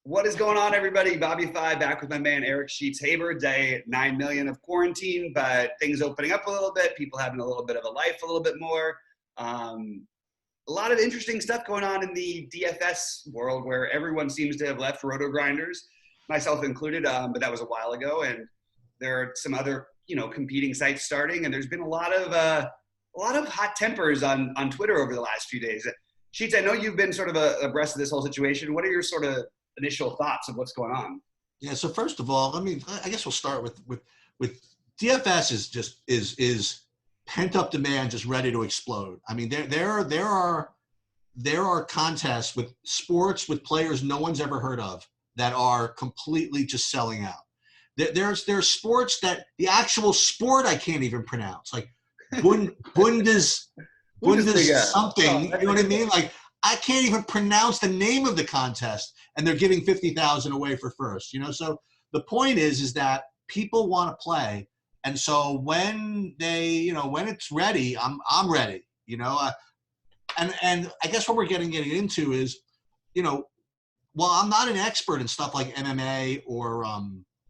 What is going on, everybody? Bobby Five back with my man Eric Sheets-Haber. Day 9 million of quarantine, but things opening up a little bit. People having a little bit of a life, a little bit more. A lot of interesting stuff going on in the DFS world, where everyone seems to have left Roto Grinders, myself included. But that was a while ago, and there are some other competing sites starting, and there's been a lot of hot tempers on Twitter over the last few days. Sheets, I know you've been sort of abreast of this whole situation. What are your sort of initial thoughts of what's going on? Yeah. So first of all, I guess we'll start with DFS is pent up demand just ready to explode. I mean, there are contests with sports with players no one's ever heard of that are completely just selling out. There's sports that the actual sport I can't even pronounce, like Bundesliga something. You know what I mean? Like, I can't even pronounce the name of the contest, and they're giving 50,000 away for first. So the point is that people want to play, and so when when it's ready, I'm ready. And I guess what we're getting into is, while I'm not an expert in stuff like MMA or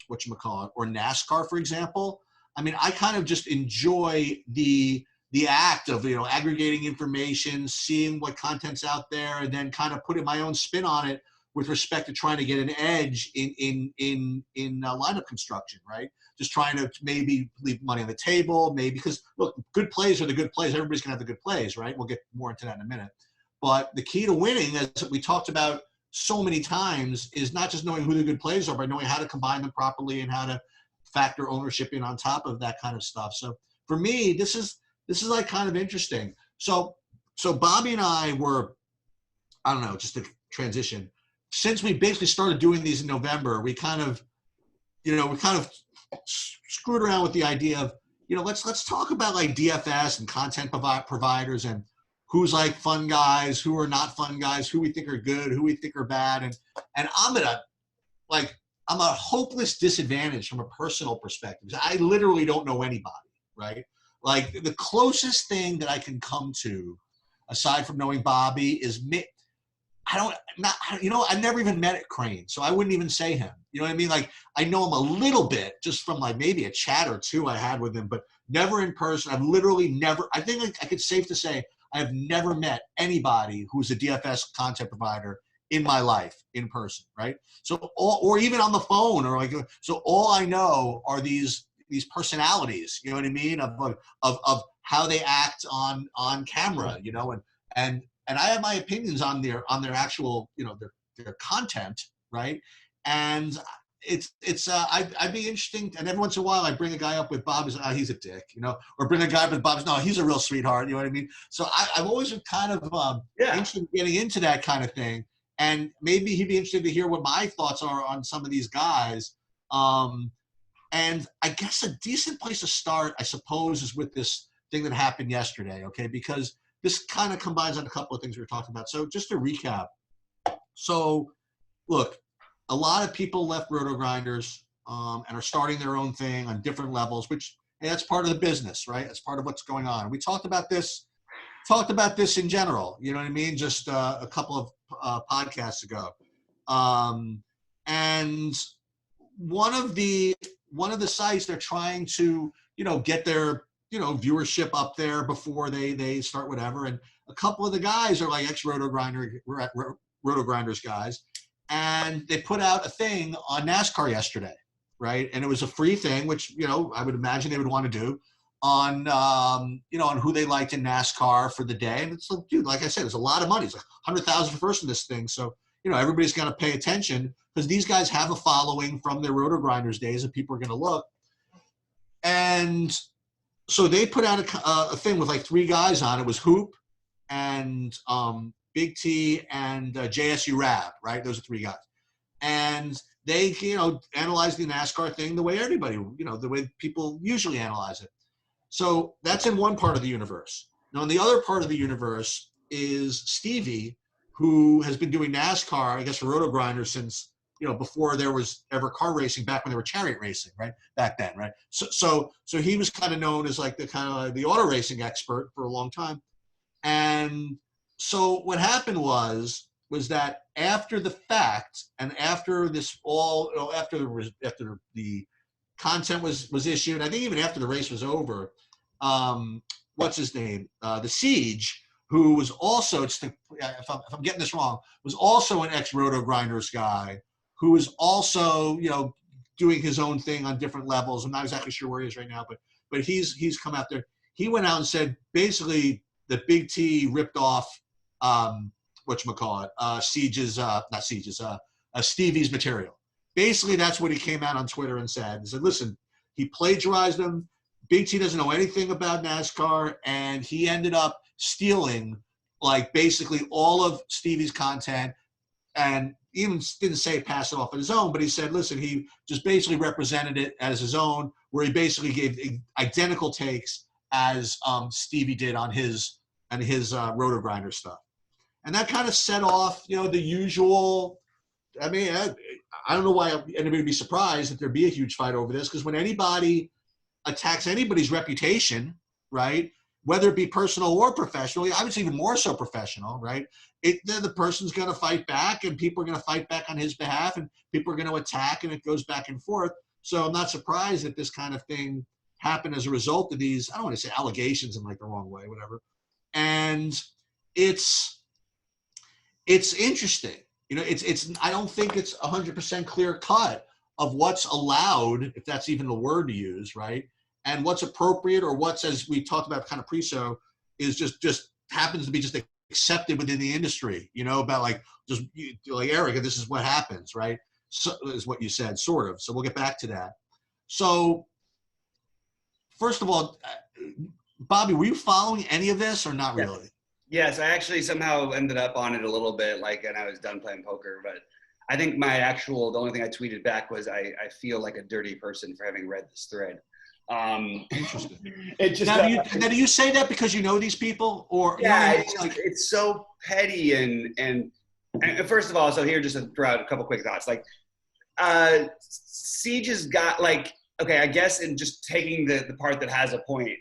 or NASCAR, for example. I mean, I kind of just enjoy the act of aggregating information, seeing what content's out there, and then kind of putting my own spin on it with respect to trying to get an edge in lineup construction, right? Just trying to maybe leave money on the table, maybe because look, good plays are the good plays. Everybody's gonna have the good plays, right? We'll get more into that in a minute. But the key to winning, as we talked about so many times, is not just knowing who the good plays are, but knowing how to combine them properly and how to factor ownership in on top of that kind of stuff. So for me, this is like kind of interesting. So Bobby and I were, I don't know, just a transition. Since we basically started doing these in November, we kind of screwed around with the idea of, let's talk about like DFS and content providers and who's like fun guys, who are not fun guys, who we think are good, who we think are bad. And I'm a hopeless disadvantage from a personal perspective. I literally don't know anybody, right? Like, the closest thing that I can come to, aside from knowing Bobby, is I've never even met Crane, so I wouldn't even say him. You know what I mean? Like, I know him a little bit just from like maybe a chat or two I had with him, but never in person. I've literally never, I think I could safe to say I have never met anybody who's a DFS content provider in my life in person, right? So, or even on the phone, or like, so all I know are these personalities, you know what I mean, of how they act on camera, and I have my opinions on their actual, their content, right? And I'd be interesting. And every once in a while I bring a guy up with Bob, he's a dick, or bring a guy up with Bob, no, he's a real sweetheart, you know what I mean? So I've always been kind of interested in getting into that kind of thing. And maybe he'd be interested to hear what my thoughts are on some of these guys. And I guess a decent place to start, I suppose, is with this thing that happened yesterday, okay? Because this kind of combines on a couple of things we were talking about. So just to recap. So, look, a lot of people left Roto Grinders and are starting their own thing on different levels, which, hey, that's part of the business, right? That's part of what's going on. We talked about this in general, you know what I mean? Just a couple of podcasts ago. And one of the sites, they're trying to, get their, viewership up there before they start whatever. And a couple of the guys are like ex-Roto Grinders guys. And they put out a thing on NASCAR yesterday, right? And it was a free thing, which, I would imagine they would want to do on, on who they liked in NASCAR for the day. And it's like, dude, like I said, it's a lot of money. It's like 100,000 for first in this thing. So, everybody's going to pay attention because these guys have a following from their Roto Grinders days and people are going to look. And so they put out a thing with like three guys on it. It was Hoop and Big T and JSU Rab, right? Those are three guys. And they, analyzed the NASCAR thing the way everybody, the way people usually analyze it. So that's in one part of the universe. Now, in the other part of the universe is Stevie, who has been doing NASCAR, I guess, for Roto Grinders since, before there was ever car racing, back when they were chariot racing, right? Back then, right? So he was kind of known as like the kind of the auto racing expert for a long time. And so what happened was was that after the fact and after this all, after the content was issued, I think even after the race was over, what's his name? The Siege, who was also, if I'm getting this wrong, was also an ex-Roto Grinders guy, who is also, doing his own thing on different levels. I'm not exactly sure where he is right now, but he's come out there. He went out and said basically that Big T ripped off Siege's, not Siege's, Stevie's material. Basically, that's what he came out on Twitter and said. He said, listen, he plagiarized him. Big T doesn't know anything about NASCAR, and he ended up stealing, like, basically all of Stevie's content, and even didn't say pass it off on his own, but he said, listen, he just basically represented it as his own, where he basically gave identical takes as Stevie did on his Roto Grinder stuff. And that kind of set off, the usual. I mean, I don't know why anybody would be surprised that there'd be a huge fight over this, because when anybody attacks anybody's reputation, right, whether it be personal or professional, I would say even more so professional, right, then the person's going to fight back, and people are going to fight back on his behalf, and people are going to attack, and it goes back and forth. So I'm not surprised that this kind of thing happened as a result of these, I don't want to say allegations in like the wrong way, whatever. And it's interesting. It's I don't think it's 100% clear cut of what's allowed, if that's even the word to use, right? And what's appropriate, or what's, as we talked about kind of pre-show, is just happens to be just accepted within the industry, about like Eric, this is what happens, right? So is what you said, sort of. So we'll get back to that. So first of all, Bobby, were you following any of this or not really? Yes, I actually somehow ended up on it a little bit, and I was done playing poker. But I think the only thing I tweeted back was I feel like a dirty person for having read this thread. Interesting. It just now, do you say that because you know these people, or yeah, it's so petty and first of all, so here just to throw out a couple quick thoughts. Like, Siege has got okay, I guess in just taking the part that has a point.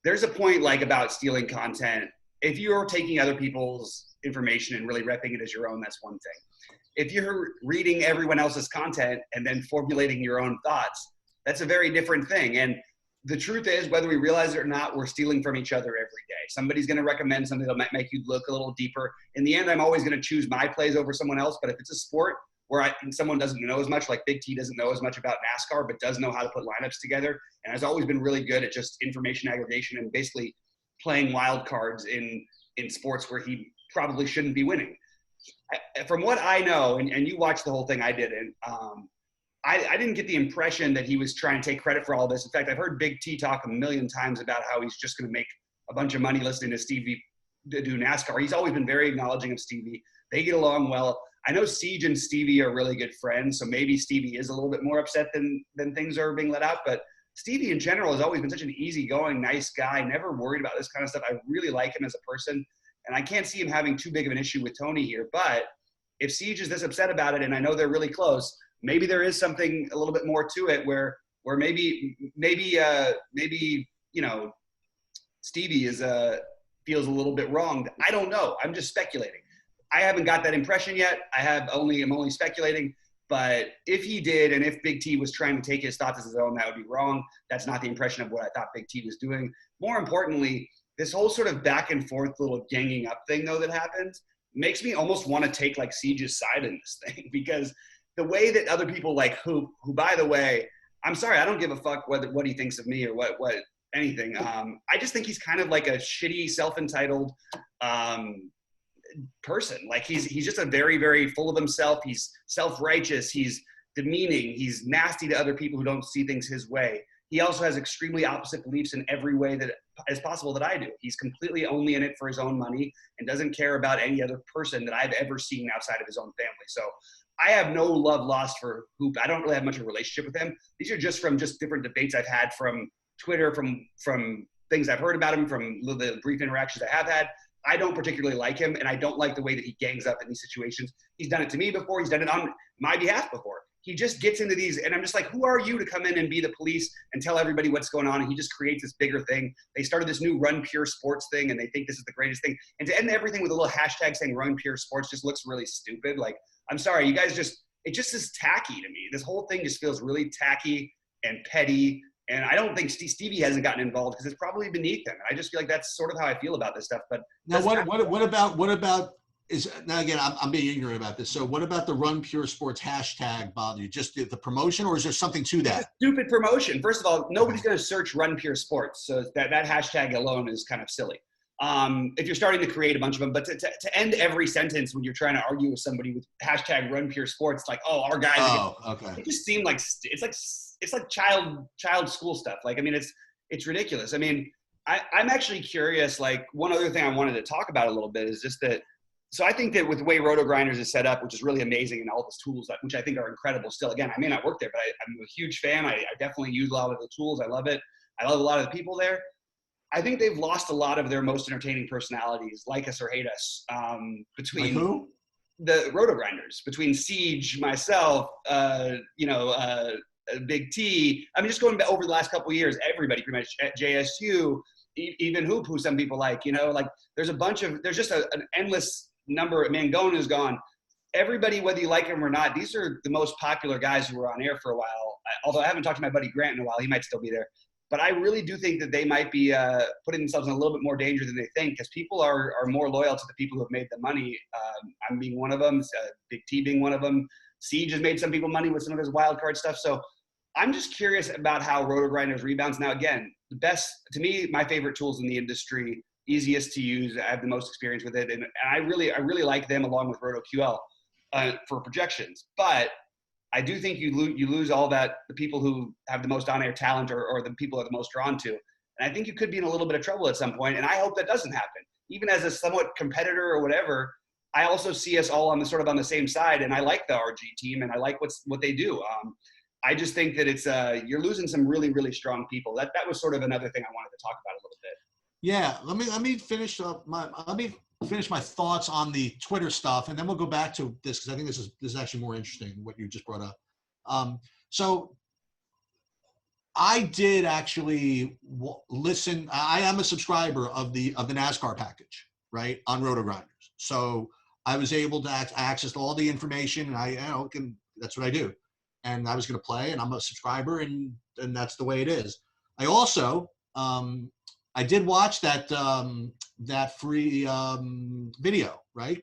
There's a point about stealing content. If you're taking other people's information and really repping it as your own, that's one thing. If you're reading everyone else's content and then formulating your own thoughts, that's a very different thing. And the truth is, whether we realize it or not, we're stealing from each other every day. Somebody's going to recommend something that might make you look a little deeper. In the end, I'm always going to choose my plays over someone else. But if it's a sport where someone doesn't know as much, like Big T doesn't know as much about NASCAR, but does know how to put lineups together, and has always been really good at just information aggregation and basically playing wild cards in sports where he probably shouldn't be winning. From what I know, and you watched the whole thing, I didn't, I didn't get the impression that he was trying to take credit for all this. In fact, I've heard Big T talk a million times about how he's just going to make a bunch of money listening to Stevie do NASCAR. He's always been very acknowledging of Stevie. They get along well. I know Siege and Stevie are really good friends, so maybe Stevie is a little bit more upset than things are being let out, but Stevie in general has always been such an easygoing, nice guy, never worried about this kind of stuff. I really like him as a person, and I can't see him having too big of an issue with Tony here. But if Siege is this upset about it, and I know they're really close, maybe there is something a little bit more to it where maybe Stevie feels a little bit wronged. I don't know. I'm just speculating. I haven't got that impression yet. I'm only speculating. But if he did, and if Big T was trying to take his thoughts as his own, that would be wrong. That's not the impression of what I thought Big T was doing. More importantly, this whole sort of back and forth little ganging up thing, though, that happens makes me almost want to take Siege's side in this thing, because the way that other people who by the way, I'm sorry, I don't give a fuck what he thinks of me or what anything. I just think he's kind of like a shitty, self-entitled person. He's just a very, very full of himself. He's self-righteous. He's demeaning. He's nasty to other people who don't see things his way. He also has extremely opposite beliefs in every way that is possible that I do. He's completely only in it for his own money and doesn't care about any other person that I've ever seen outside of his own family. So I have no love lost for Hoop. I don't really have much of a relationship with him. These are just from different debates I've had from Twitter, from things I've heard about him, from the brief interactions I have had. I don't particularly like him, and I don't like the way that he gangs up in these situations. He's done it to me before. He's done it on my behalf before. he just gets into these, and I'm just like, who are you to come in and be the police and tell everybody what's going on? And he just creates this bigger thing. They started this new Run Pure Sports thing, and they think this is the greatest thing. And to end everything with a little hashtag saying Run Pure Sports just looks really stupid. Like, I'm sorry, you guys it just is tacky to me. This whole thing just feels really tacky and petty. And I don't think Stevie hasn't gotten involved because it's probably beneath him. And I just feel like that's sort of how I feel about this stuff. But now, what about is now again? I'm being ignorant about this. So, what about the Run Pure Sports hashtag bother you? Just the promotion, or is there something to that? Stupid promotion. First of all, nobody's going to search Run Pure Sports, so that hashtag alone is kind of silly. If you're starting to create a bunch of them, but to end every sentence when you're trying to argue with somebody with hashtag Run Pure Sports, like, oh, our guys. Oh, okay. It just seemed like it's like child school stuff. Like, I mean, it's ridiculous. I mean, I'm actually curious. Like, one other thing I wanted to talk about a little bit is just that. So I think that with the way Roto Grinders is set up, which is really amazing, and all those tools, which I think are incredible still. Again, I may not work there, but I'm a huge fan. I definitely use a lot of the tools. I love it. I love a lot of the people there. I think they've lost a lot of their most entertaining personalities, like us or hate us, between like who? The Roto Grinders, between Siege, myself, Big T. I mean, just going over the last couple of years, everybody pretty much at JSU, even Hoop, who some people like, like there's just an endless number. Mangona's gone. Everybody, whether you like him or not, these are the most popular guys who were on air for a while. Although I haven't talked to my buddy Grant in a while, he might still be there. But I really do think that they might be putting themselves in a little bit more danger than they think, because people are more loyal to the people who have made the money. I'm being one of them, Big T being one of them. Siege has made some people money with some of his wild card stuff. So I'm just curious about how Roto Grinders rebounds. Now, again, the best, to me, my favorite tools in the industry, easiest to use. I have the most experience with it. And I really like them along with RotoQL for projections. But I do think you lose all that, the people who have the most on-air talent or the people that are the most drawn to. And I think you could be in a little bit of trouble at some point, and I hope that doesn't happen. Even as a somewhat competitor or whatever, I also see us all on the same side, and I like the RG team, and I like what they do. I just think that it's you're losing some really, really strong people. That was sort of another thing I wanted to talk about a little bit. Yeah, let me finish my thoughts on the Twitter stuff, and then we'll go back to this, because I think this is actually more interesting, what you just brought up. So I did actually listen. I am a subscriber of the NASCAR package, right, on Roto Grinders. So I was able to access all the information, and that's what I do. And I was going to play, and I'm a subscriber, and that's the way it is. I also I did watch that free video, right,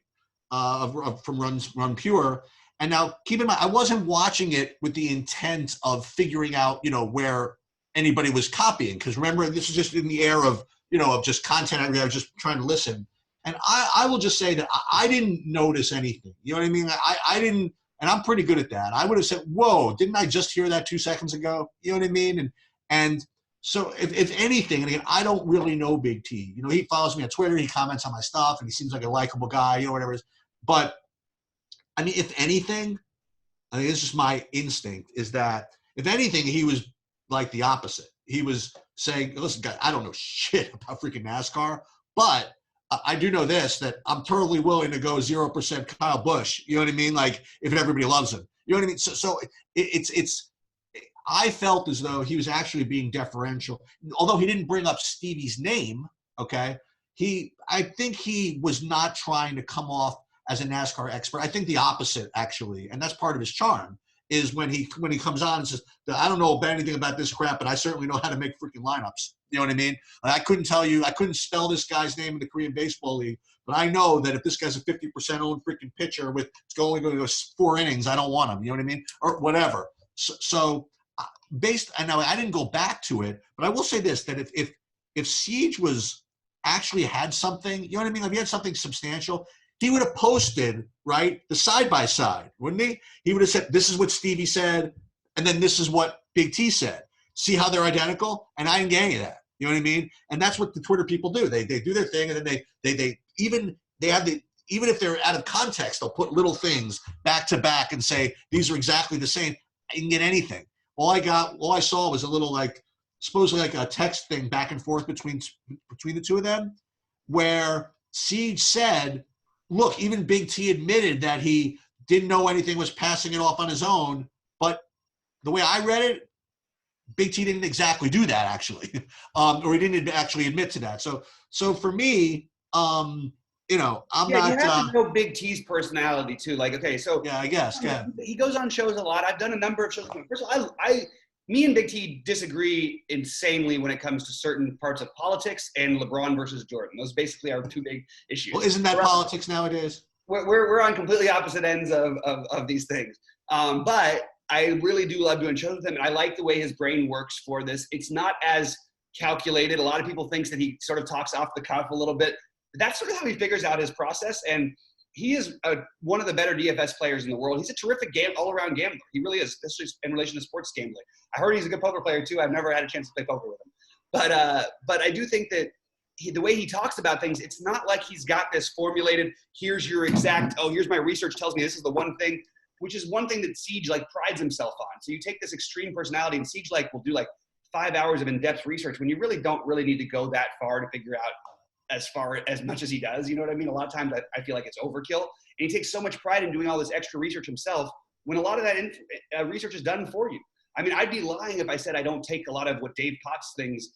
from Run Pure. And now, keep in mind, I wasn't watching it with the intent of figuring out, where anybody was copying. Because remember, this is just in the air of, of just content. I was just trying to listen. And I will just say that I didn't notice anything. You know what I mean? I didn't, and I'm pretty good at that. I would have said, whoa, didn't I just hear that 2 seconds ago? You know what I mean? And so if anything, and again, I don't really know Big T. He follows me on Twitter. He comments on my stuff, and he seems like a likable guy, whatever it is. But, I mean, if anything, I think this is my instinct, is that if anything, he was like the opposite. He was saying, listen, guys, I don't know shit about freaking NASCAR, but I do know this, that I'm totally willing to go 0% Kyle Busch. You know what I mean? Like, if everybody loves him. You know what I mean? So it's I felt as though he was actually being deferential. Although he didn't bring up Stevie's name, okay, I think he was not trying to come off as a NASCAR expert. I think the opposite, actually, and that's part of his charm, is when he comes on and says, I don't know anything about this crap, but I certainly know how to make freaking lineups. You know what I mean? I couldn't spell this guy's name in the Korean Baseball League, but I know that if this guy's a 50% owned freaking pitcher with it's only going to go 4 innings, I don't want him. You know what I mean? Or whatever. So and now I didn't go back to it, but I will say this, that if Siege actually had something, you know what I mean? If he had something substantial, he would have posted, right, the side-by-side, wouldn't he? He would have said, this is what Stevie said, and then this is what Big T said. See how they're identical? And I didn't get any of that. You know what I mean? And that's what the Twitter people do. They do their thing, and then even if they're out of context, they'll put little things back to back and say, these are exactly the same. I didn't get anything. All I saw was a little, supposedly like a text thing back and forth between the two of them, where Siege said, look, even Big T admitted that he didn't know anything, was passing it off on his own. But the way I read it, Big T didn't exactly do that, actually, or he didn't actually admit to that. So for me, I'm Yeah, not. you have to know Big T's personality too. Like, okay, so Yeah, I guess. Yeah. he goes on shows a lot. I've done a number of shows with him. First of all, me and Big T disagree insanely when it comes to certain parts of politics and LeBron versus Jordan. Those basically are two big issues. Well, isn't that politics nowadays? We're on completely opposite ends of these things. But I really do love doing shows with him, and I like the way his brain works for this. It's not as calculated. A lot of people think that he sort of talks off the cuff a little bit. That's sort of how he figures out his process, and he is one of the better DFS players in the world. He's a terrific all-around gambler. He really is, especially in relation to sports gambling. I heard he's a good poker player too. I've never had a chance to play poker with him, but I do think that the way he talks about things, it's not like he's got this formulated, here's your exact, here's my research tells me this is the one thing, which is one thing that Siege like prides himself on. So you take this extreme personality, and Siege like will do like 5 hours of in-depth research when you really don't really need to go that far to figure out as much as he does. You know what I mean? A lot of times I feel like it's overkill. And he takes so much pride in doing all this extra research himself when a lot of that research is done for you. I mean, I'd be lying if I said I don't take a lot of what Dave Potts thinks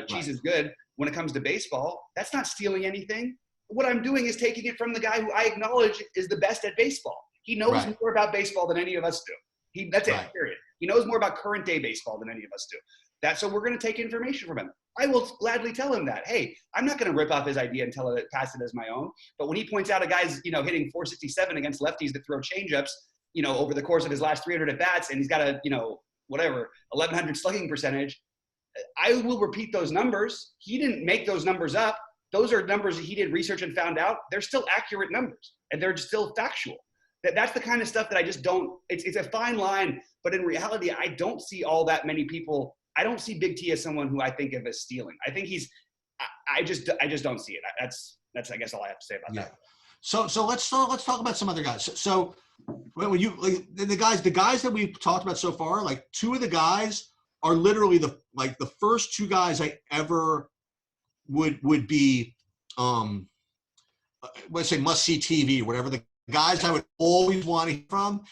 cheese is good when it comes to baseball. That's not stealing anything. What I'm doing is taking it from the guy who I acknowledge is the best at baseball. He knows more about baseball than any of us do. That's it, period. He knows more about current day baseball than any of us do. So we're going to take information from him. I will gladly tell him that, hey, I'm not going to rip off his idea and pass it as my own. But when he points out a guy's, hitting 467 against lefties that throw changeups, over the course of his last 300 at bats, and he's got a, 1,100 slugging percentage, I will repeat those numbers. He didn't make those numbers up. Those are numbers that he did research and found out. They're still accurate numbers, and they're still factual. That's the kind of stuff that I just don't. It's a fine line, but in reality, I don't see all that many people. I don't see Big T as someone who I think of as stealing. I think he's. I just don't see it. That's I guess all I have to say about that. So let's talk about some other guys. So when you the guys that we've talked about so far, like two of the guys are literally the first two guys I ever would be let's say must see TV, whatever. The guys I would always want to hear from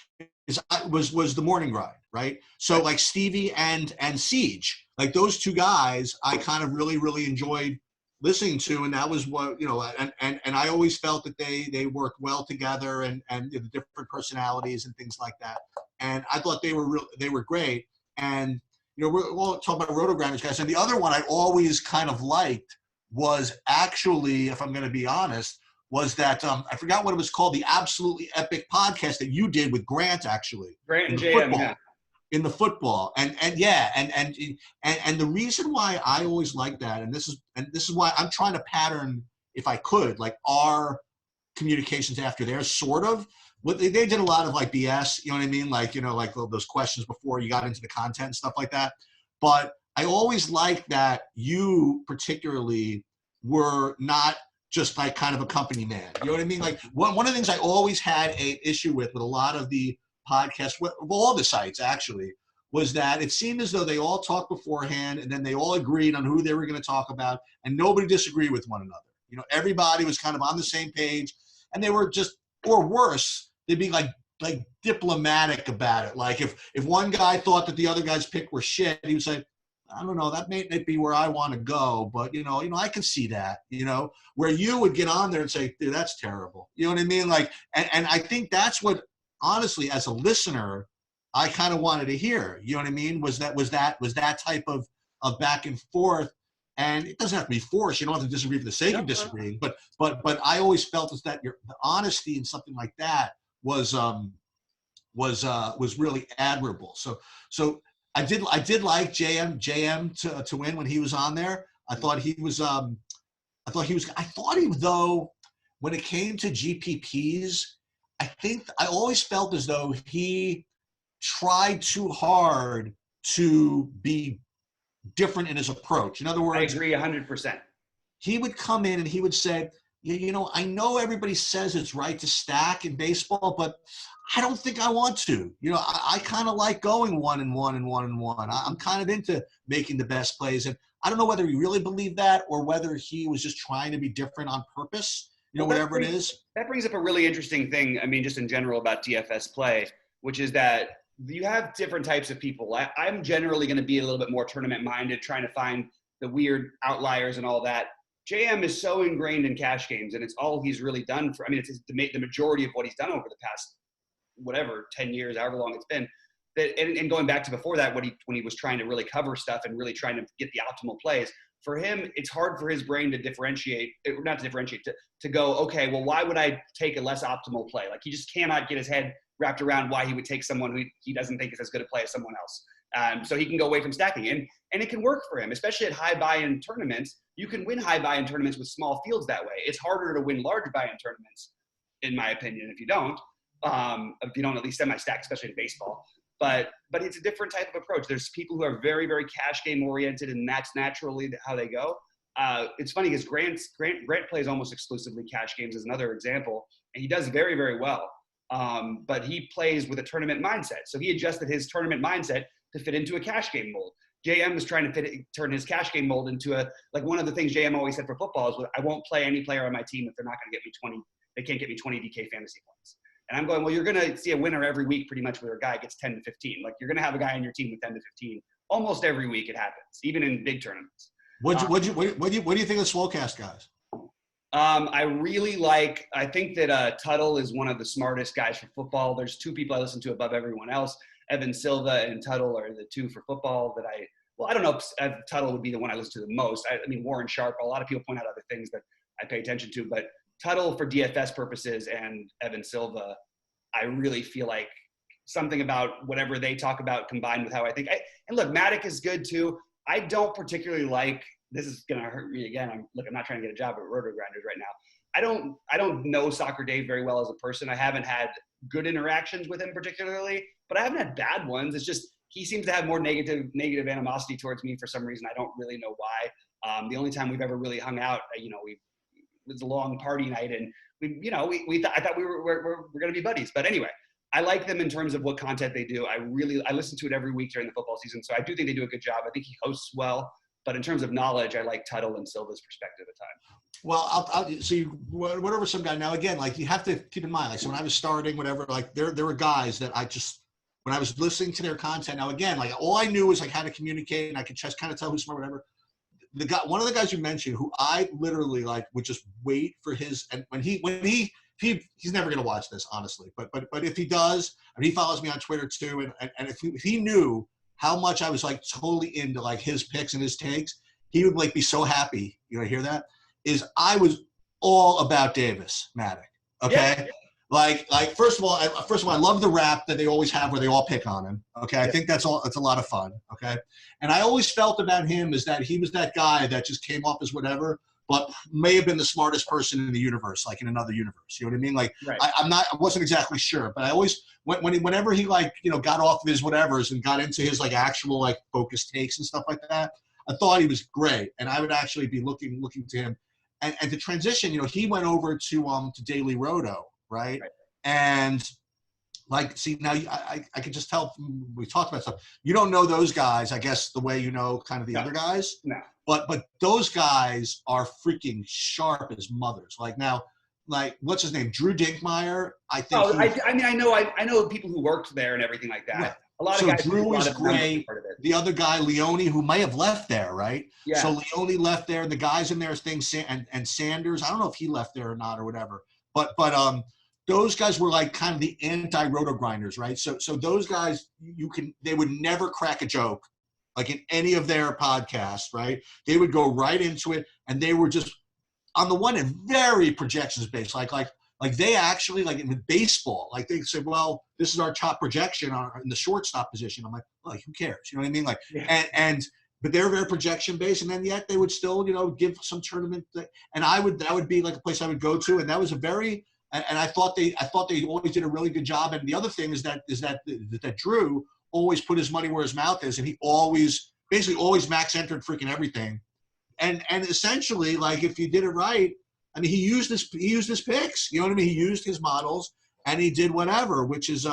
was the morning grind, right? So like Stevie and Siege, like those two guys I kind of really enjoyed listening to, and that was what and I always felt that they worked well together, and the different personalities and things like that, and I thought they were great. And we're all talking about Roto-Grinders guys, and the other one I always kind of liked was actually, if I'm going to be honest, was that I forgot what it was called, the Absolutely Epic podcast that you did with Grant, actually. Grant and JM, in the football, and the reason why I always like that, and this is why I'm trying to pattern, if I could, like our communications after theirs, sort of. What they did a lot of like BS, you know what I mean? Like like those questions before you got into the content and stuff like that. But I always liked that you particularly were not just like kind of a company man. You know what I mean? Like one of the things I always had a issue with a lot of the podcasts, with all the sites actually, was that it seemed as though they all talked beforehand and then they all agreed on who they were going to talk about, and nobody disagreed with one another. Everybody was kind of on the same page, and they were just, or worse, they'd be like diplomatic about it. Like if one guy thought that the other guy's pick were shit, he would say, I don't know, that may not be where I want to go, but I can see that, where you would get on there and say, dude, that's terrible. You know what I mean? Like, and I think that's what, honestly, as a listener, I kind of wanted to hear. You know what I mean? Was that type of back and forth, and it doesn't have to be forced. You don't have to disagree for the sake of disagreeing, but I always felt that the honesty in something like that was really admirable. So I did like JM to win when he was on there. I thought he was though, when it came to GPPs, I always felt as though he tried too hard to be different in his approach. In other words, I agree 100%. He would come in and he would say, I know everybody says it's right to stack in baseball, but I don't think I want to. I kind of like going 1 and 1 and 1 and 1. I'm kind of into making the best plays. And I don't know whether he really believed that or whether he was just trying to be different on purpose, whatever it is. That brings up a really interesting thing, I mean, just in general about DFS play, which is that you have different types of people. I'm generally going to be a little bit more tournament minded, trying to find the weird outliers and all that. JM is so ingrained in cash games, and it's all he's really done for. I mean, it's the majority of what he's done over the past, whatever, 10 years, however long it's been. That and going back to before that, when he was trying to really cover stuff and really trying to get the optimal plays. For him, it's hard for his brain to differentiate, not to differentiate, to go, okay, well, why would I take a less optimal play? Like, he just cannot get his head wrapped around why he would take someone who he doesn't think is as good a play as someone else. So he can go away from stacking. And it can work for him, especially at high buy-in tournaments. You can win high buy-in tournaments with small fields that way. It's harder to win large buy-in tournaments, in my opinion, if you don't at least semi-stack, especially in baseball. But it's a different type of approach. There's people who are very, very cash game oriented, and that's naturally how they go. It's funny because Grant plays almost exclusively cash games as another example, and he does very, very well. But he plays with a tournament mindset. So he adjusted his tournament mindset to fit into a cash game mold. JM was trying to turn his cash game mold into one of the things JM always said for football is, I won't play any player on my team if they're not going to get me 20. They can't get me 20 DK fantasy points. And I'm going, well, you're going to see a winner every week pretty much where a guy gets 10 to 15. Like, you're going to have a guy on your team with 10 to 15. Almost every week it happens, even in big tournaments. What do you think of the Swolcast guys? I think that Tuttle is one of the smartest guys for football. There's two people I listen to above everyone else. Evan Silva and Tuttle are the two for football that I don't know if Tuttle would be the one I listen to the most. I mean, Warren Sharp, a lot of people point out other things that I pay attention to, but Tuttle for DFS purposes and Evan Silva, I really feel like something about whatever they talk about combined with how I think. And look, Matic is good too. I don't particularly like, this is going to hurt me again. I'm not trying to get a job at Roto Grinders right now. I don't know Soccer Dave very well as a person. I haven't had good interactions with him particularly, but I haven't had bad ones. It's just he seems to have more negative animosity towards me for some reason. I don't really know why. The only time we've ever really hung out, it was a long party night, and I thought we were going to be buddies. But anyway, I like them in terms of what content they do. I listen to it every week during the football season, so I do think they do a good job. I think he hosts well. But in terms of knowledge, I like Tuttle and Silva's perspective at times. Well, so whatever some guy, now again, like, you have to keep in mind, like, so when I was starting, whatever, like, there were guys that when I was listening to their content, now again, like, all I knew was like how to communicate, and I could just kind of tell who's smart, whatever. One of the guys you mentioned, who I literally would just wait for his, and when he's never going to watch this, honestly, but if he does, and he follows me on Twitter too, and if he knew how much I was totally into his picks and his takes, he would be so happy. You hear that? Is I was all about Davis Matic. Okay. Yeah. First of all, I love the rap that they always have where they all pick on him. Okay. I think it's a lot of fun. Okay. And I always felt about him is that he was that guy that just came off as whatever, but may have been the smartest person in the universe, in another universe. You know what I mean? Right. I wasn't exactly sure, but I always, whenever he got off of his whatevers and got into his actual focused takes and stuff like that, I thought he was great. And I would actually be looking to him. And to transition, he went over to Daily Roto, right? And see, now I can just tell we talked about stuff. You don't know those guys, I guess, the way you know kind of the other guys. No. But those guys are freaking sharp as mothers. What's his name? Drew Dinkmeyer. I think. Oh, I know people who worked there and everything like that. Right. A lot of guys. Drew is great. The other guy, Leone, who may have left there, right? Yeah. So Leone left there, and the guys in there, and Sanders. I don't know if he left there or not or whatever. But those guys were kind of the anti-roto grinders, right? So those guys, they would never crack a joke, in any of their podcasts, right? They would go right into it, and they were just, on the one hand, very projections based, like they actually, in baseball, they said, well, this is our top projection in the shortstop position. I'm like, who cares? You know what I mean? Yeah. But they're very projection based, and then yet they would still, give some tournament, and that would be a place I would go to, and that was a very. And I thought they always did a really good job. And the other thing is that Drew always put his money where his mouth is, and he always max entered freaking everything. And essentially, if you did it right, I mean, he used his picks. You know what I mean? He used his models, and he did whatever, which is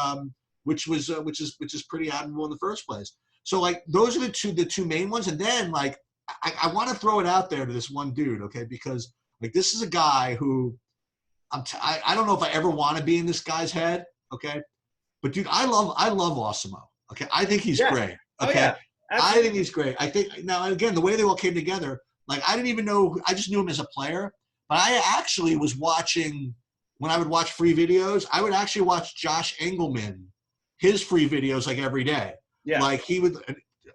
pretty admirable in the first place. So those are the two main ones. And then I want to throw it out there to this one dude, okay? Because this is a guy who. I don't know if I ever want to be in this guy's head, okay? But dude, I love Osimo. Okay, I think he's Yeah. great. Oh Okay, yeah. I Absolutely. think he's great. I think now again the way they all came together, like I didn't even know. I just knew him as a player, but I actually was watching when I would watch free videos. I would actually watch Josh Engelman, his free videos like every day. Yeah. Like he would.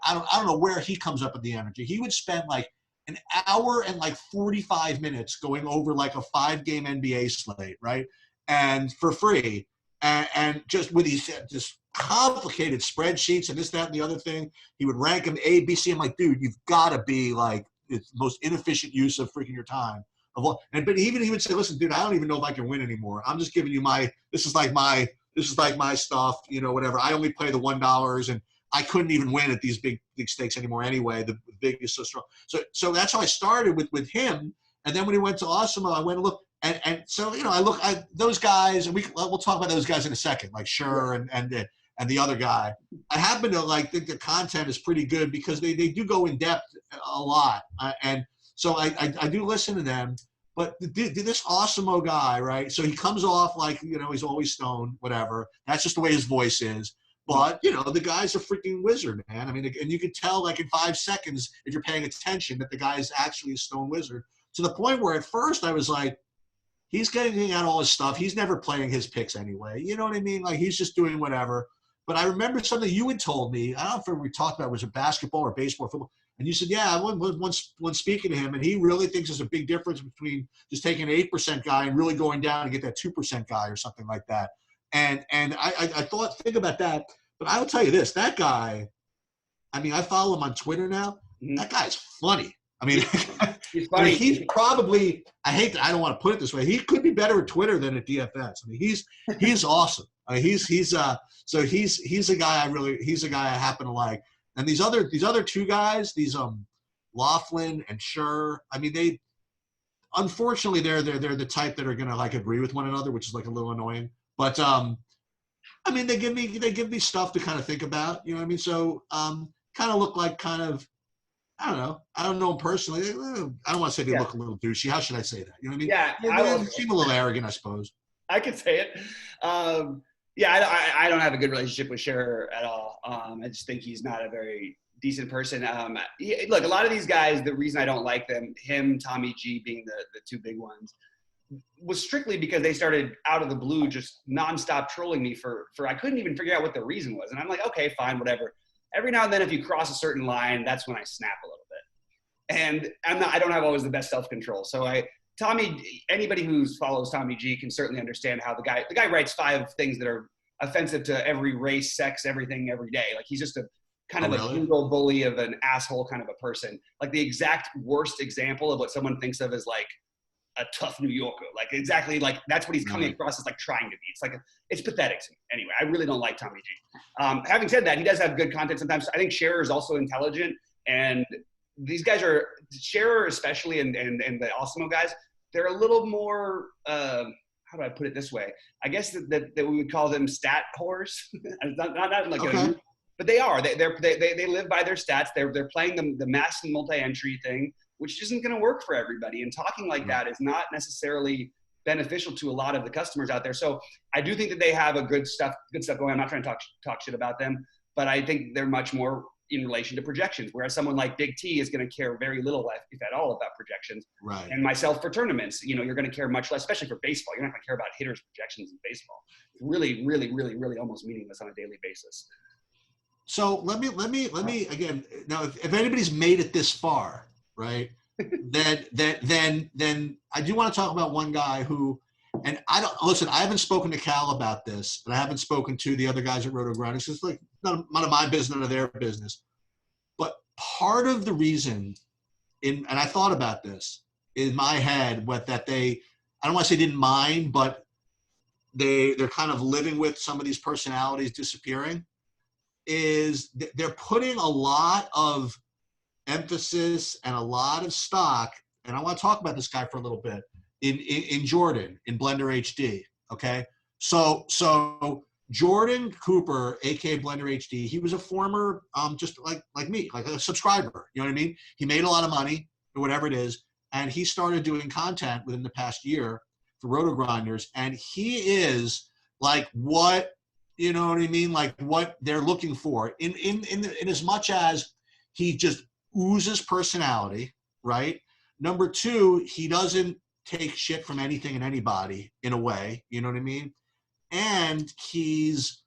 I don't know where he comes up with the energy. He would spend like an hour and like 45 minutes going over like a 5-game NBA slate, right? And for free. And just with these just complicated spreadsheets and this, that, and the other thing, he would rank them A, B, C. I'm like, dude, you've got to be like it's the most inefficient use of freaking your time of all. And but even he would say, listen, dude, I don't even know if I can win anymore. I'm just giving you this is like my stuff, whatever. I only play the $1, and I couldn't even win at these big stakes anymore anyway. The big is so strong. So that's how I started with him. And then when he went to Osimo, I went and looked. And so, I those guys, and we'll talk about those guys in a second, like Scher and the other guy. I happen to think the content is pretty good because they do go in depth a lot. And so I do listen to them. But this Osimo guy, right? So he comes off like, he's always stoned, whatever. That's just the way his voice is. But, the guy's a freaking wizard, man. I mean, and you can tell like in 5 seconds, if you're paying attention, that the guy is actually a stone wizard. To the point where at first I was like, he's getting out all his stuff. He's never playing his picks anyway. You know what I mean? Like he's just doing whatever. But I remember something you had told me. I don't know if we talked about, was it basketball or baseball or football? And you said, yeah, I was once speaking to him, and he really thinks there's a big difference between just taking an 8% guy and really going down and get that 2% guy or something like that. And I thought, think about that. But I will tell you this, that guy, I mean, I follow him on Twitter now. Mhm. That guy's funny. I mean, He's I funny. mean, he's probably, I don't want to put it this way, he could be better at Twitter than at DFS. I mean, he's awesome. I mean, he's a guy he's a guy I happen to like. And these other two guys, these Laughlin and Scher, I mean, unfortunately they're the type that are gonna like agree with one another, which is like a little annoying. But I mean, they give me stuff to kind of think about, you know what I mean? So kind of look like kind of, I don't know. I don't know them personally. I don't want to say they look a little douchey. How should I say that? You know what I mean? Yeah, They seem a little arrogant, I suppose. I could say it. I don't have a good relationship with Scherer at all. I just think he's not a very decent person. Look, a lot of these guys, the reason I don't like them, him, Tommy G being the two big ones, was strictly because they started out of the blue just nonstop trolling me for I couldn't even figure out what the reason was. And I'm like, okay, fine, whatever. Every now and then, if you cross a certain line, that's when I snap a little bit. And I don't have always the best self-control. So anybody who follows Tommy G can certainly understand how the guy writes 5 things that are offensive to every race, sex, everything, every day. Like he's just a kind of a jingle bully of an asshole kind of a person. Like the exact worst example of what someone thinks of as like a tough New Yorker. Like exactly like that's what he's coming across as like trying to be. It's pathetic to me. Anyway, I really don't like Tommy G. Having said that, he does have good content sometimes. I think Scherer is also intelligent, and these guys are Scherer especially and the Osimo guys. They're a little more how do I put it this way? I guess that we would call them stat whores. not like okay. but they are. They live by their stats. They're playing the mass and multi-entry thing, which isn't going to work for everybody. And talking like that is not necessarily beneficial to a lot of the customers out there. So I do think that they have a good stuff going. I'm not trying to talk shit about them, but I think they're much more in relation to projections, whereas someone like Big T is going to care very little, if at all, about projections. Right. And myself for tournaments, you're going to care much less, especially for baseball. You're not going to care about hitters' projections in baseball. It's really, really, really, really almost meaningless on a daily basis. So let me again. Now, if anybody's made it this far, right, then I do want to talk about one guy who, and I haven't spoken to Cal about this, and I haven't spoken to the other guys at Roto Grinders. It's like none of my business, none of their business. But part of the reason, and I thought about this in my head, that I don't want to say didn't mind, but they're kind of living with some of these personalities disappearing, is they're putting a lot of emphasis and a lot of stock, and I want to talk about this guy for a little bit, in Jordan, in Blender HD, okay? So Jordan Cooper, aka Blender HD, he was a former, just like me, like a subscriber, you know what I mean? He made a lot of money, or whatever it is, and he started doing content within the past year for Roto Grinders, and he is like what You know what I mean? Like what they're looking for in as much as he just oozes personality, right? Number two, he doesn't take shit from anything and anybody in a way, you know what I mean? And he's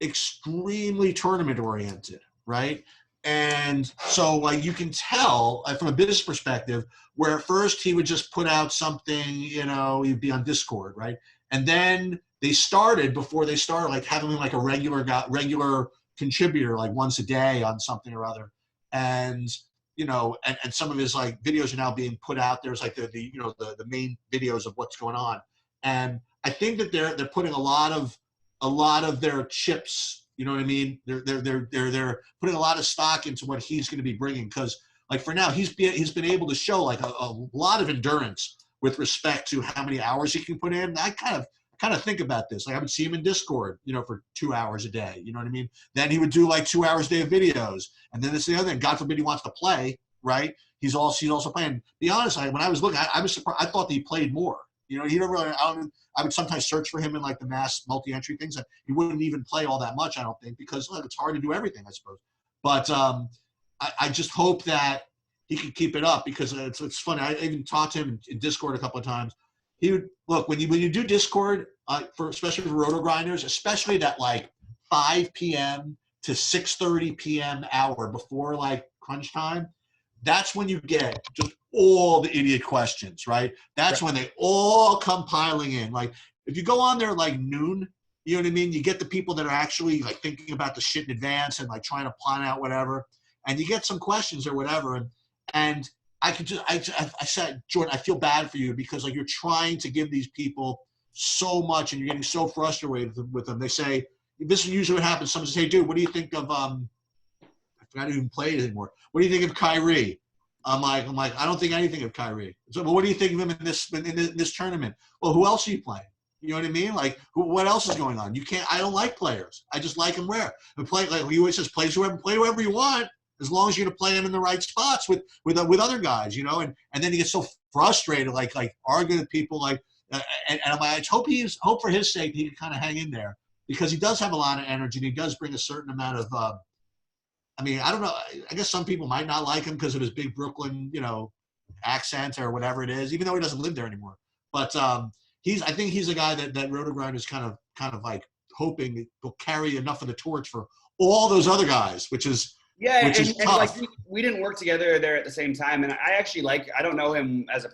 extremely tournament oriented, right? And so like you can tell from a business perspective where at first he would just put out something, you know, he'd be on Discord, right? And then before they started like having like a regular contributor like once a day on something or other. And you know, and some of his like videos are now being put out. There's like the you know the main videos of what's going on. And I think that they're putting a lot of their chips, you know what I mean? They're putting a lot of stock into what he's going to be bringing because like for now he's been able to show like a lot of endurance with respect to how many hours he can put in. I kind of think about this. Like I would see him in Discord, you know, for 2 hours a day. You know what I mean? Then he would do like 2 hours a day of videos. And then this is the other thing. God forbid he wants to play, right? He's also playing. Be honest, when I was looking, I was surprised. I thought that he played more. You know, he don't really. I would sometimes search for him in like the mass multi-entry things. He wouldn't even play all that much, I don't think, because look, it's hard to do everything, I suppose. But I just hope that he can keep it up because it's funny. I even talked to him in Discord a couple of times. He would look when you do Discord especially for roto grinders, especially that like 5 p.m. to 6:30 p.m. hour before like crunch time. That's when you get just all the idiot questions, right? That's when they all come piling in. Like if you go on there like noon, you know what I mean? You get the people that are actually like thinking about the shit in advance and like trying to plan out whatever, and you get some questions or whatever, and I said, Jordan, I feel bad for you because like you're trying to give these people so much and you're getting so frustrated with them. They say, this is usually what happens. Someone says, hey, dude, what do you think of, I forgot to even play it anymore. What do you think of Kyrie? I'm like, I don't think anything of Kyrie. So, well, what do you think of him in this tournament? Well, who else are you playing? You know what I mean? Like, what else is going on? I don't like players. I just like them where. And play, like he always says, play whoever you want. As long as you're going to play them in the right spots with other guys, you know, and then he gets so frustrated, like arguing with people, like, and I'm like, I hope for his sake he can kind of hang in there because he does have a lot of energy and he does bring a certain amount of, I mean, I don't know, I guess some people might not like him because of his big Brooklyn, you know, accent or whatever it is, even though he doesn't live there anymore. But I think he's a guy that Roto Grind is kind of like hoping will carry enough of the torch for all those other guys, which is. Yeah, and like we didn't work together there at the same time, and I actually I don't know him as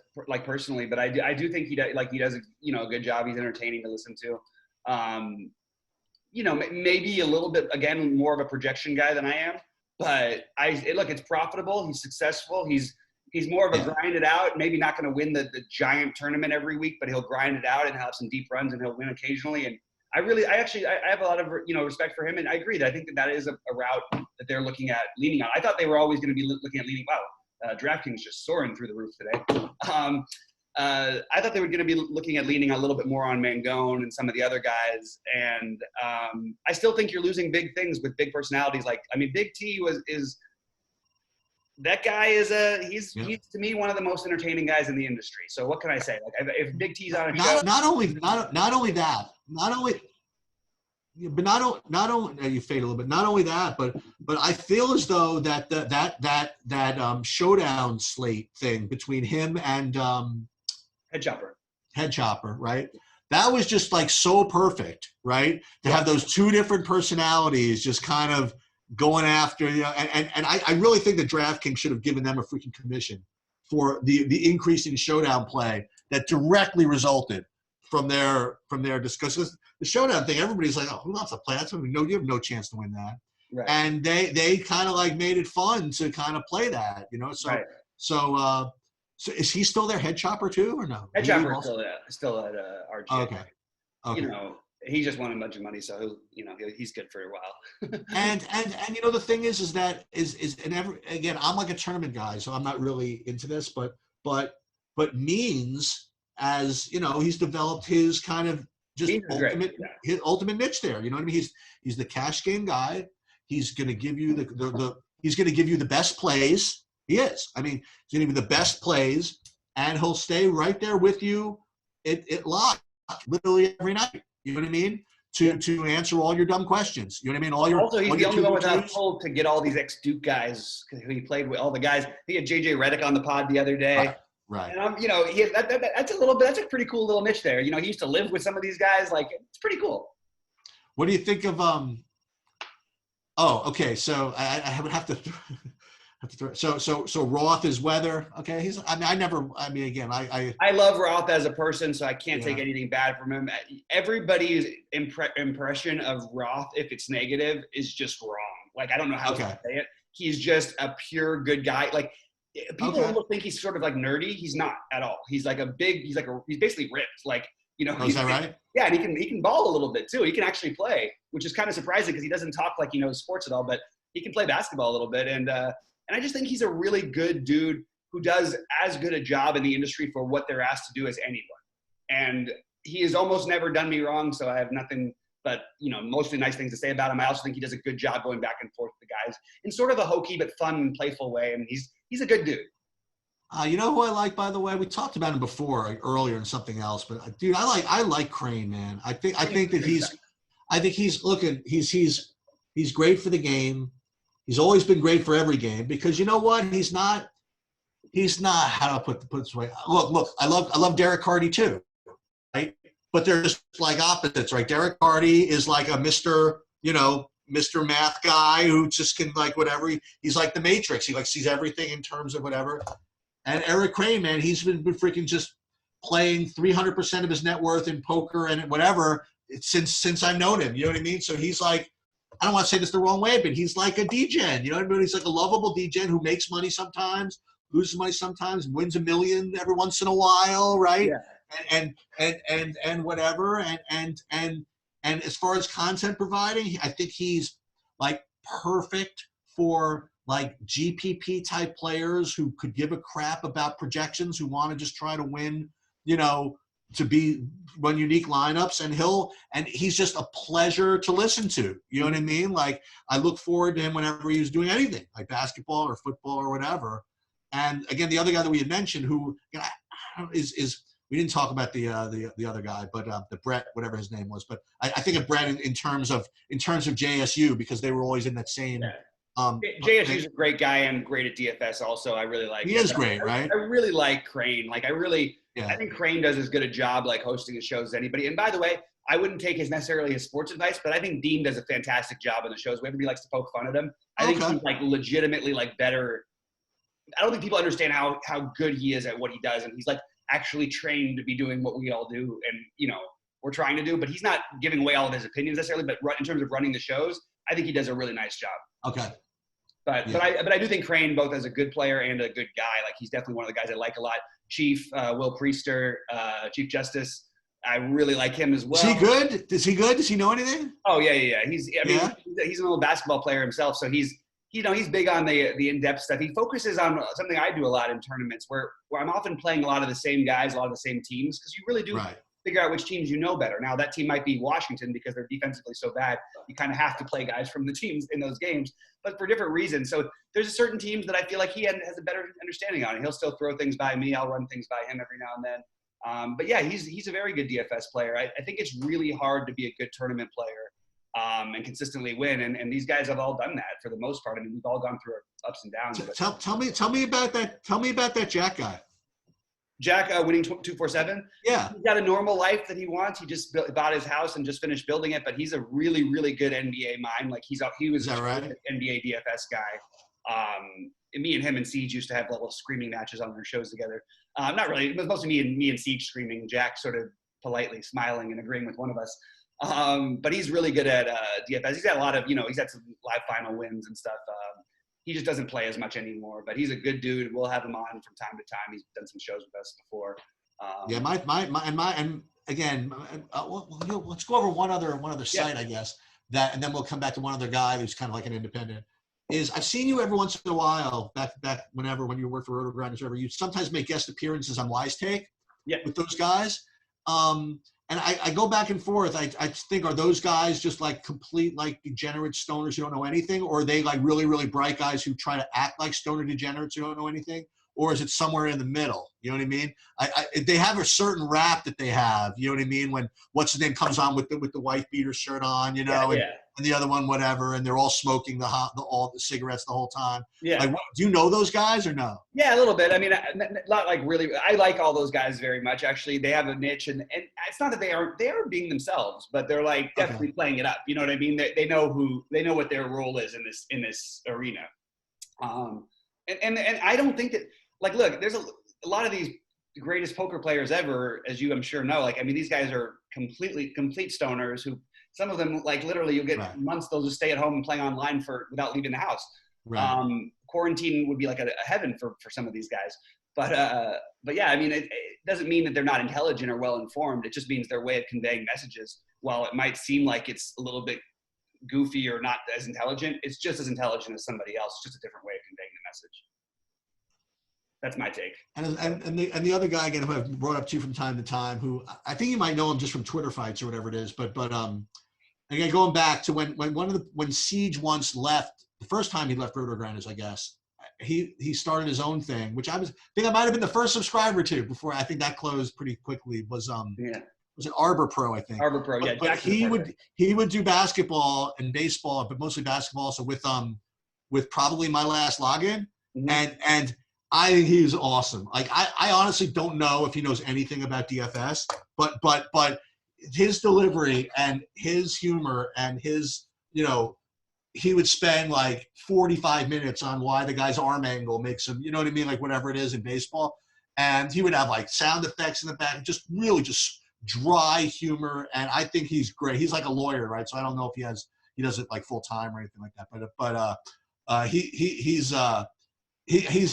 personally, but I do think he does a good job. He's entertaining to listen to. You know, maybe a little bit again more of a projection guy than I am, but it's profitable. He's successful. He's more of a grind it out. Maybe not going to win the giant tournament every week, but he'll grind it out and have some deep runs, and he'll win occasionally. And I have a lot of respect for him, and I agree that I think that is a route that they're looking at leaning on. I thought they were always going to be looking at leaning. Wow, DraftKings just soaring through the roof today. I thought they were going to be looking at leaning a little bit more on Mangone and some of the other guys, and I still think you're losing big things with big personalities. Like Big T is that guy is he's to me one of the most entertaining guys in the industry. So what can I say? Like if Big T's on a show, not only that, you fade a little bit. Not only that, but I feel as though that showdown slate thing between him and Head Chopper, right? That was just like so perfect, right? To have those two different personalities just kind of going after, you know, and I really think that DraftKings should have given them a freaking commission for the increasing showdown play that directly resulted from their discussions. The showdown thing, everybody's like, oh, who wants to play? That's when you have no chance to win that. Right. And they kind of like made it fun to kind of play that, you know. So is he still their Head Chopper too, or no? Head Chopper still at RG. Okay. You know, he just won a bunch of money, so he's good for a while. and you know the thing is that again, I'm like a tournament guy, so I'm not really into this, but Means, as you know, he's developed his kind of just his ultimate niche there. You know what I mean? He's the cash game guy. He's going to give you he's going to give you the best plays. He is. I mean, he's going to give you the best plays, and he'll stay right there with you. It locked literally every night. You know what I mean? to answer all your dumb questions. You know what I mean? All your Also, he's all the your only one without twos. pull to get all these ex-Duke guys who he played with. All the guys. He had JJ Redick on the pod the other day. Right. And that's a little bit. That's a pretty cool little niche there. He used to live with some of these guys. Like, it's pretty cool. What do you think of Oh, okay. So I would have to. So Roth is weather. Okay, I love Roth as a person, so I can't take anything bad from him. Everybody's impression of Roth, if it's negative, is just wrong. Like, I don't know how to say it. He's just a pure good guy. Like, people will think he's sort of like nerdy. He's not at all. He's like he's basically ripped. Like, is that right? Yeah, and he can ball a little bit too. He can actually play, which is kind of surprising because he doesn't talk like he knows sports at all, but he can play basketball a little bit. And I just think he's a really good dude who does as good a job in the industry for what they're asked to do as anyone. And he has almost never done me wrong, so I have nothing but, mostly nice things to say about him. I also think he does a good job going back and forth with the guys in sort of a hokey but fun and playful way. And he's a good dude. You know who I like, by the way? We talked about him before, like, earlier in something else, but dude, I like Crane, man. I think that he's great for the game. He's always been great for every game because you know what? He's not. How do I put this way? Look. I love Derek Carty too, right? But they're just like opposites, right? Derek Carty is like a Mr. Math guy who just can, like, whatever. He's like the Matrix. He, like, sees everything in terms of whatever. And Eric Crane, man, he's been freaking just playing 300% of his net worth in poker and whatever since I've known him. You know what I mean? So he's like, I don't want to say this the wrong way, but he's like a DGen. You know what I mean? He's like a lovable DGen who makes money sometimes, loses money sometimes, wins $1 million every once in a while, right? Yeah. And whatever. And as far as content providing, I think he's like perfect for like GPP type players who could give a crap about projections, who want to just try to win, to run unique lineups, and he's just a pleasure to listen to. You know what I mean? Like, I look forward to him whenever he's doing anything, like basketball or football or whatever. And again, the other guy that we had mentioned, who is we didn't talk about the other guy, but the Brett, whatever his name was. But I think of Brett in terms of JSU, because they were always in that same. Yeah. JSU's a great guy and great at DFS. Also, I really like. He is great, right? I really like Crane. Like, I think Crane does as good a job, like, hosting his shows as anybody. And by the way, I wouldn't take necessarily his sports advice, but I think Dean does a fantastic job on the shows. Everybody likes to poke fun at him. I think he's, like, legitimately, like, better. I don't think people understand how good he is at what he does, and he's, like, actually trained to be doing what we all do, and we're trying to do. But he's not giving away all of his opinions necessarily. But in terms of running the shows, I think he does a really nice job. Okay. But I do think Crane both as a good player and a good guy. Like, he's definitely one of the guys I like a lot. Chief Will Priester, Chief Justice, I really like him as well. Is he good? Is he good? Does he know anything? Oh yeah. He's a little basketball player himself, so he's big on the in-depth stuff. He focuses on something I do a lot in tournaments, where I'm often playing a lot of the same guys, a lot of the same teams, because you really do figure out which teams you know better. Now, that team might be Washington because they're defensively so bad. You kind of have to play guys from the teams in those games, but for different reasons. So there's certain teams that I feel like he has a better understanding on. He'll still throw things by me. I'll run things by him every now and then. But yeah, he's a very good DFS player. I think it's really hard to be a good tournament player and consistently win. And these guys have all done that for the most part. I mean, we've all gone through our ups and downs. Tell me about that. Tell me about that Jack guy. Jack winning 247. Yeah, he's got a normal life that he wants. He just bought his house and just finished building it. But he's a really, really good NBA mind. Like, he was an NBA DFS guy. And me and him and Siege used to have little screaming matches on their shows together. Not really. It was mostly me and Siege screaming. Jack sort of politely smiling and agreeing with one of us. But he's really good at DFS. He's got a lot of, he's had some live final wins and stuff. He just doesn't play as much anymore, but he's a good dude. We'll have him on from time to time. He's done some shows with us before. Let's go over one other site, I guess, and then we'll come back to one other guy who's kind of like an independent. I've seen you every once in a while, back when you worked for RotoGrinders or whatever, you sometimes make guest appearances on Wise Take with those guys. And I go back and forth. I think, are those guys just like complete, like, degenerate stoners who don't know anything? Or are they like really, really bright guys who try to act like stoner degenerates who don't know anything? or is it somewhere in the middle? You know what I mean? They have a certain rap that they have. You know what I mean? When what's his name comes on with the wife beater shirt on, you know, and the other one whatever, and they're all smoking all the cigarettes the whole time. Yeah. Like, do you know those guys or no? Yeah, a little bit. I mean, not like really. I like all those guys very much. Actually, they have a niche, and it's not that they are being themselves, but they're like definitely playing it up. You know what I mean? They know what their role is in this arena. And I don't think that, like, look, there's a lot of these greatest poker players ever, as you I'm sure know. Like, I mean, these guys are complete stoners who, some of them, like, literally you'll get months they'll just stay at home and play online without leaving the house. Right. Quarantine would be like a heaven for some of these guys. But yeah, I mean, it doesn't mean that they're not intelligent or well informed. It just means their way of conveying messages, while it might seem like it's a little bit goofy or not as intelligent, it's just as intelligent as somebody else, just a different way of conveying the message. That's my take. And the other guy, again, who I've brought up to you from time to time, who I think you might know him just from Twitter fights or whatever it is, but again, going back to when Siege once left, the first time he left Roto Grinders, I guess, he started his own thing, which I think I might have been the first subscriber to before. I think that closed pretty quickly. Was it Arbor Pro, I think. Arbor Pro, yeah. But he would do basketball and baseball, but mostly basketball. So with probably My Last Login, and I think he's awesome. Like, I honestly don't know if he knows anything about DFS, but his delivery and his humor and his, you know, he would spend like 45 minutes on why the guy's arm angle makes him, you know what I mean, like whatever it is in baseball, and he would have like sound effects in the back, just really just dry humor, and I think he's great. He's like a lawyer, right? So I don't know if he does it like full time or anything like that, but he's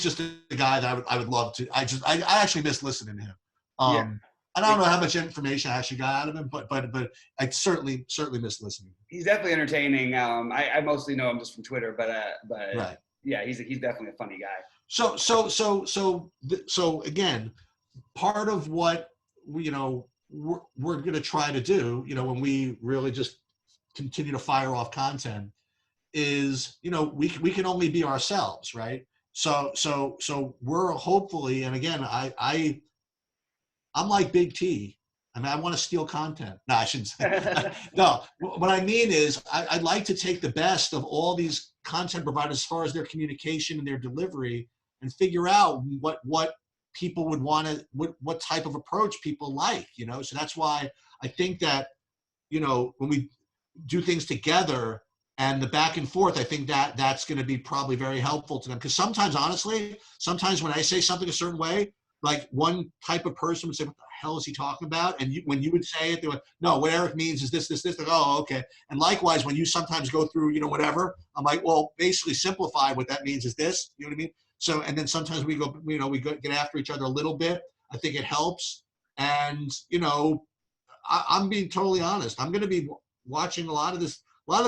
just a guy that I would love to. I actually miss listening to him. I don't know how much information I actually got out of him, but I certainly miss listening. He's definitely entertaining. I mostly know him just from Twitter, but right. Yeah, he's definitely a funny guy. So again, part of what we're going to try to do, you know, when we really just continue to fire off content, is, you know, we can only be ourselves, right? So we're hopefully, and again, I'm like Big T. I mean, I want to steal content. No, I shouldn't say. No, what I mean is I'd like to take the best of all these content providers as far as their communication and their delivery, and figure out what people would want to, what type of approach people like, you know? So that's why I think that, you know, when we do things together and the back and forth, I think that's going to be probably very helpful to them. Because sometimes, honestly, when I say something a certain way, like one type of person would say, what the hell is he talking about? And when you would say it, they would, no, what Eric means is this. Like, oh, okay. And likewise, when you sometimes go through, you know, whatever, I'm like, well, basically simplify what that means is this, you know what I mean? So, and then sometimes we go, you know, get after each other a little bit. I think it helps. And, you know, I'm being totally honest. I'm going to be watching a lot of the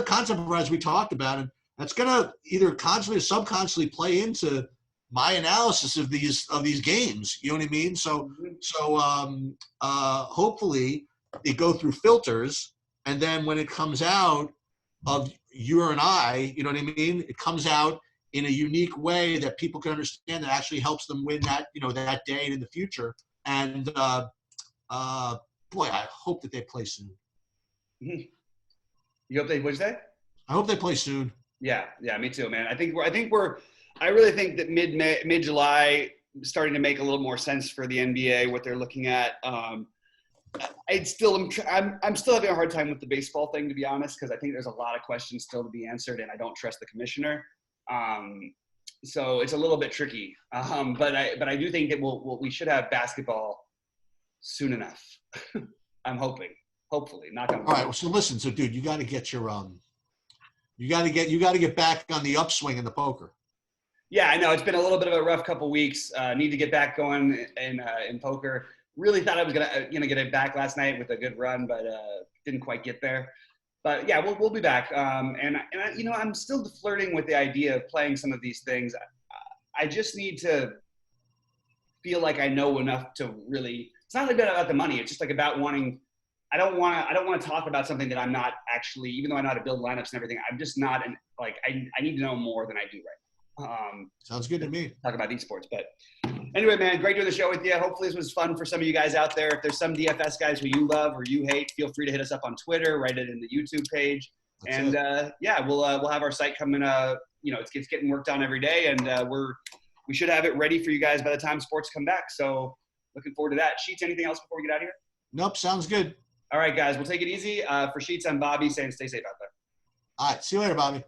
content providers we talked about, and that's going to either consciously or subconsciously play into my analysis of these games. You know what I mean? So hopefully they go through filters, and then when it comes out of you and I, you know what I mean? It comes out in a unique way that people can understand, that actually helps them win that, you know, that day and in the future. And boy, I hope that they play soon. You hope what'd you say? I hope they play soon. Yeah, me too, man. I really think that mid-July starting to make a little more sense for the NBA, what they're looking at. I'm still having a hard time with the baseball thing, to be honest, because I think there's a lot of questions still to be answered, and I don't trust the commissioner. So it's a little bit tricky. But I do think that we should have basketball soon enough. I'm hoping. Hopefully, not gonna. All right. Well, so listen. So, dude, you got to get your you got to get back on the upswing in the poker. Yeah, I know it's been a little bit of a rough couple weeks. Need to get back going in poker. Really thought I was gonna get it back last night with a good run, but didn't quite get there. But yeah, we'll be back. And you know, I'm still flirting with the idea of playing some of these things. I just need to feel like I know enough to really. It's not about the money. It's just like about wanting. I don't want to talk about something that I'm not actually, even though I know how to build lineups and everything, I'm just not I need to know more than I do right now. Sounds good to me. Talk about esports, but Anyway, man, great doing the show with you. Hopefully this was fun for some of you guys out there. If there's some DFS guys who you love or you hate, feel free to hit us up on Twitter, write it in the YouTube page. And yeah, we'll have our site coming, it's getting worked on every day, and we should have it ready for you guys by the time sports come back. So looking forward to that. Sheets, anything else before we get out of here? Nope, sounds good. All right, guys, we'll take it easy. For Sheets, I'm Bobby saying stay safe out there. All right, see you later, Bobby.